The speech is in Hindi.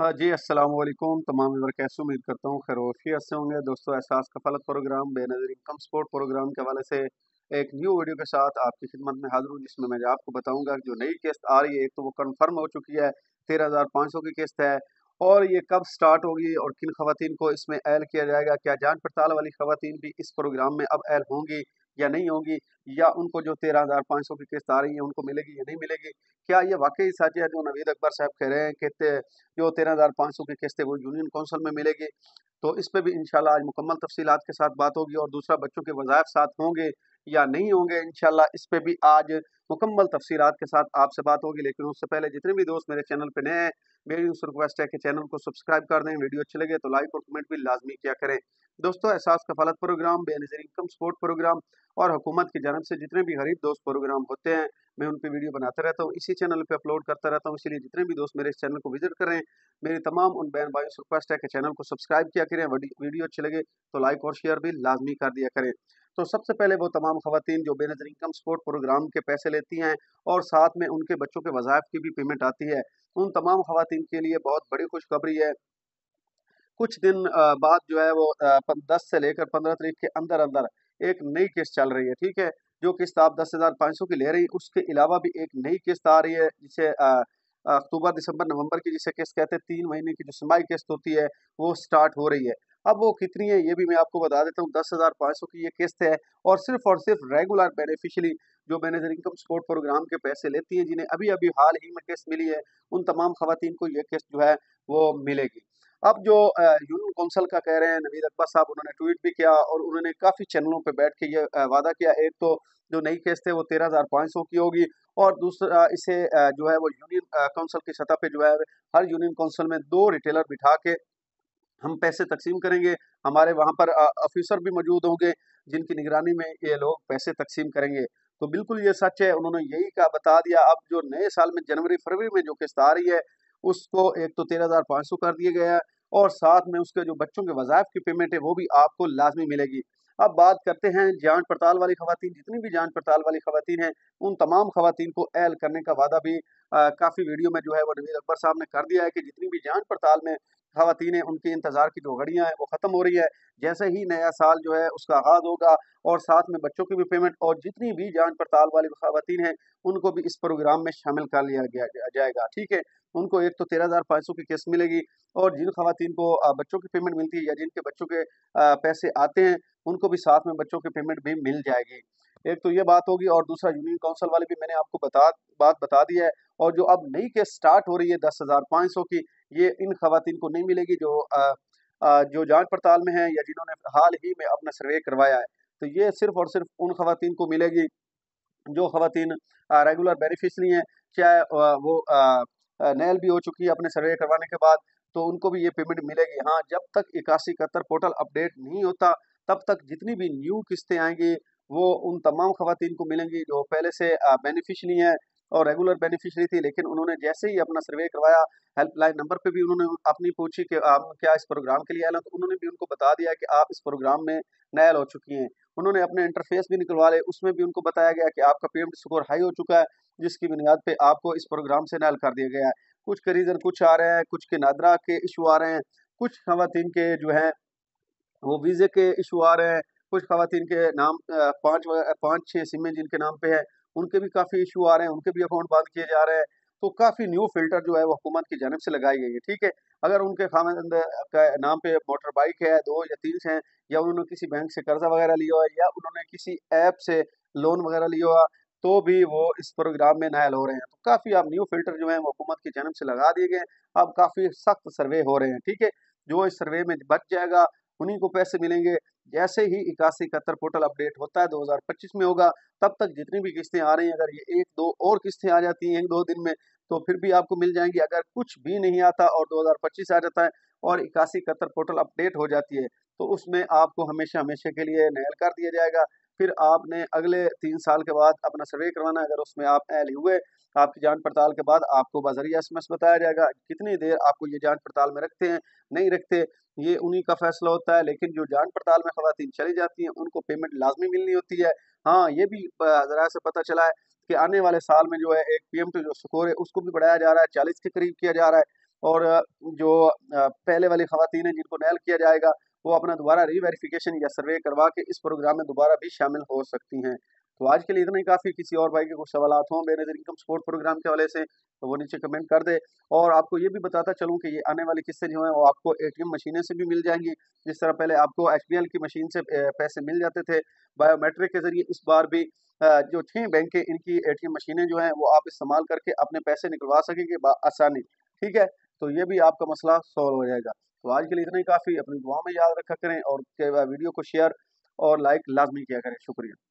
हाँ जी, अस्सलाम वालेकुम तमाम व्यूअर कैसे उम्मीद करता हूँ खैर वफ़ियत से होंगे। दोस्तों Ehsaas Kafaalat program Benazir income support program के हवाले से एक न्यू वीडियो के साथ आपकी खिदमत में हाज़िर हूँ, जिसमें मैं आपको बताऊँगा कि जो नई किस्त आ रही है, एक तो वो कन्फर्म हो चुकी है, 13,500 की किस्त है और ये कब स्टार्ट होगी और किन ख़वातीन को इसमें ऐड किया जाएगा? क्या जान पड़ताल वाली ख़वातीन भी इस प्रोग्राम में अब ऐड होंगी या नहीं होंगी? या उनको जो 13,500 की किस्त आ रही है, उनको मिलेगी या नहीं मिलेगी? क्या ये वाक़ई सच है जो नवीद अकबर साहब कह रहे हैं कि जो 13,500 की किस्त है वो यूनियन काउंसिल में मिलेगी। तो इस पे भी इंशाल्लाह आज मुकम्मल तफ़सीलात के साथ बात होगी और दूसरा बच्चों के वज़ाइफ साथ होंगे या नहीं होंगे इंशाल्लाह इस पे भी आज मुकम्मल तफ़सीलात के साथ आपसे बात होगी। लेकिन उससे पहले जितने भी दोस्त मेरे चैनल पे नए हैं, मेरी उनसे रिक्वेस्ट है कि चैनल को सब्सक्राइब कर दें, वीडियो अच्छी लगे तो लाइक और कमेंट भी लाज़मी किया करें। दोस्तों Ehsaas Kafaalat program, Benazir income support program और हुकूमत की जानिब से जितने भी गरीब दोस्त प्रोग्राम होते हैं, मैं उन पे वीडियो बनाता रहता हूँ, इसी चैनल पे अपलोड करता रहता हूँ। इसीलिए जितने भी दोस्त मेरे इस चैनल को विज़िट कर रहे हैं, मेरी तमाम उन बहन भाइयों से रिक्वेस्ट है कि चैनल को सब्सक्राइब किया करें, वीडियो अच्छी लगे तो लाइक और शेयर भी लाज़मी कर दिया करें। तो सबसे पहले वो तमाम ख़वातीन जो बेनज़ीर इनकम सपोर्ट प्रोग्राम के पैसे लेती हैं और साथ में उनके बच्चों के वज़ाइफ की भी पेमेंट आती है, उन तमाम ख़वातीन के लिए बहुत बड़ी खुशखबरी है। कुछ दिन बाद जो है वो 10 से लेकर 15 तारीख के अंदर-अंदर एक नई किस्त चल रही है, ठीक है? जो किस्त आप 10,500 की ले रही, उसके अलावा भी एक नई किस्त आ रही है, जिसे अक्टूबर, दिसंबर, नवंबर की जिसे किस्त कहते हैं, 3 महीने की जो छमाही किस्त होती है, वो स्टार्ट हो रही है। अब वो कितनी है, ये भी मैं आपको बता देता हूँ, 10,500 की ये किस्त है और सिर्फ़ रेगुलर बेनिफिशियरी जो बेनज़ीर इनकम सपोर्ट प्रोग्राम के पैसे लेती हैं, जिन्हें अभी-अभी हाल ही में किस्त मिली है, उन तमाम ख़वातीन को ये किस्त जो है, वो मिलेगी। अब जो यूनियन कौंसल का कह रहे हैं नवीद अकबर साहब, उन्होंने ट्वीट भी किया और उन्होंने काफ़ी चैनलों पे बैठ के ये वादा किया। एक तो जो नई किस्त है वो 13,500 की होगी और दूसरा इसे जो है वो यूनियन कौंसल की सतह पे जो है हर यूनियन कौंसल में 2 रिटेलर बिठा के हम पैसे तक़सीम करेंगे। हमारे वहाँ पर ऑफ़िसर भी मौजूद होंगे, जिनकी निगरानी में ये लोग पैसे तक़सीम करेंगे। तो बिल्कुल ये सच है, उन्होंने यही कहा बता दिया। अब जो नए साल में जनवरी-फरवरी में जो किस्त आ रही है, उसको एक तो 13,500 कर दिया गया है और साथ में उसके जो बच्चों के वज़ाइफ की पेमेंट है, वो भी आपको लाज़मी मिलेगी। अब बात करते हैं जाँच-पड़ताल वाली ख़वातीन, जितनी भी जाँच-पड़ताल वाली ख़वातीन हैं, उन तमाम ख़वातीन को एहल करने का वादा भी काफ़ी वीडियो में जो है वो नवीद अकबर साहब ने कर दिया है कि जितनी भी जाँच-पड़ताल में ख़वातीन हैं, उनके इंतज़ार की जो घड़ियाँ हैं, वो ख़त्म हो रही है। जैसे ही नया साल जो है उसका आगाज़ होगा और साथ में बच्चों की भी पेमेंट और जितनी भी जाँच-पड़ताल वाली ख़वातीन हैं, उनको भी इस प्रोग्राम में शामिल कर लिया जाएगा, ठीक है? उनको एक तो 13,500 की किस्त मिलेगी और जिन ख़वातीन को बच्चों की पेमेंट मिलती है या जिनके बच्चों के पैसे आते हैं, उनको भी साथ में बच्चों की पेमेंट भी मिल जाएगी। एक तो ये बात होगी और दूसरा यूनियन काउंसिल वाले भी मैंने आपको बात बता दी है और जो अब नई किस्त स्टार्ट हो रही है 10,500 की, ये इन ख़वातीन को नहीं मिलेगी जो जाँच-पड़ताल में हैं या जिन्होंने हाल ही में अपना सर्वे करवाया है। तो ये सिर्फ़ और सिर्फ़ उन ख़वातीन को मिलेगी जो ख़वातीन रेगुलर बेनिफिशियरी हैं, चाहे वो नेल भी हो चुकी है अपने सर्वे करवाने के बाद, तो उनको भी ये पेमेंट मिलेगी। हाँ, जब तक 8171 पोर्टल अपडेट नहीं होता, तब तक जितनी भी न्यू किस्तें आएँगी, वो उन तमाम ख़वातीन को मिलेंगी जो पहले से बेनिफिशियरी हैं और रेगुलर बेनिफिशियरी थी। लेकिन उन्होंने जैसे ही अपना सर्वे करवाया, हेल्पलाइन नंबर पे भी उन्होंने अपनी पूछी कि आप क्या इस प्रोग्राम के लिए आए हैं? तो उन्होंने भी उनको बता दिया कि आप इस प्रोग्राम में नायल हो चुकी हैं। उन्होंने अपने इंटरफ़ेस भी निकलवा लिए, उसमें भी उनको बताया गया कि आपका पेमेंट स्कोर हाई हो चुका है, जिसकी बुनियाद पे आपको इस प्रोग्राम से नायल कर दिया गया है। कुछ के रीज़न कुछ आ रहे हैं, कुछ के नादरा के इश्यू आ रहे हैं, कुछ ख़वातीन के जो हैं वो वीज़े के इश्यू आ रहे हैं, कुछ ख़वातीन के नाम 5-6 सिमें जिनके नाम पे है, उनके भी काफ़ी इश्यू आ रहे हैं, उनके भी अकाउंट बंद किए जा रहे हैं। तो काफ़ी न्यू फ़िल्टर जो है वो हुकूमत की जानिब से लगाई गई है, ठीक है? अगर उनके खामंद का नाम पे मोटर बाइक है, 2 या 3 हैं या उन्होंने किसी बैंक से कर्ज़ा वग़ैरह लिया हुआ है या उन्होंने किसी ऐप से लोन वग़ैरह लिया हुआ, तो भी वो इस प्रोग्राम में नायल हो रहे हैं। तो काफ़ी अब न्यू फ़िल्टर जो हैं वो हुकूमत की जानिब से लगा दिए गए हैं। अब काफ़ी सख्त सर्वे हो रहे हैं, ठीक है? जो इस सर्वे में बच जाएगा उन्हीं को पैसे मिलेंगे। जैसे ही 8171 पोर्टल अपडेट होता है 2025 में होगा, तब तक जितनी भी किस्तें आ रही हैं, अगर ये 1-2 और किस्तें आ जाती हैं 1-2 दिन में, तो फिर भी आपको मिल जाएँगी। अगर कुछ भी नहीं आता और 2025 आ जाता है और 8171 पोर्टल अपडेट हो जाती है, तो उसमें आपको हमेशा-हमेशा के लिए नायल कर दिया जाएगा। फिर आपने अगले 3 साल के बाद अपना सर्वे करवाना है, अगर उसमें आप ऐल हुए, आपकी जाँच-पड़ताल के बाद आपको बज़रिया एसएमएस बताया जाएगा, कितनी देर आपको ये जाँच-पड़ताल में रखते हैं, नहीं रखते। ये उन्हीं का फ़ैसला होता है, लेकिन जो जाँच-पड़ताल में ख़वातीन चली जाती हैं, उनको पेमेंट लाज़मी मिलनी होती है। हाँ, ये भी ज़राए से पता चला है कि आने वाले साल में जो है एक पीएम टू जो स्कोर है, उसको भी बढ़ाया जा रहा है, 40 के करीब किया जा रहा है। और जो पहले वाली खवातीन हैं जिनको नैल किया जाएगा, वो अपना दोबारा रीवेरिफिकेशन या सर्वे करवा के इस प्रोग्राम में दोबारा भी शामिल हो सकती हैं। तो आज के लिए इतना ही काफ़ी। किसी और भाई के कुछ सवालात हों बेनज़ीर इनकम सपोर्ट प्रोग्राम के हवाले से, तो वो नीचे कमेंट कर दे। और आपको ये भी बताता चलूँ कि ये आने वाली किस्तें जो हैं वो आपको एटीएम मशीनें से भी मिल जाएँगी। जिस तरह पहले आपको एचबीएल की मशीन से पैसे मिल जाते थे बायोमेट्रिक के ज़रिए, इस बार भी जो 6 बैंकें इनकी एटीएम मशीनें जो हैं वो आप इस्तेमाल करके अपने पैसे निकलवा सकेंगे आसानी। ठीक है? तो ये भी आपका मसला सॉल्व हो जाएगा। तो आज के लिए इतना ही काफ़ी। अपनी दुआ में याद रखा करें और वीडियो को शेयर और लाइक लाज़मी किया करें। शुक्रिया।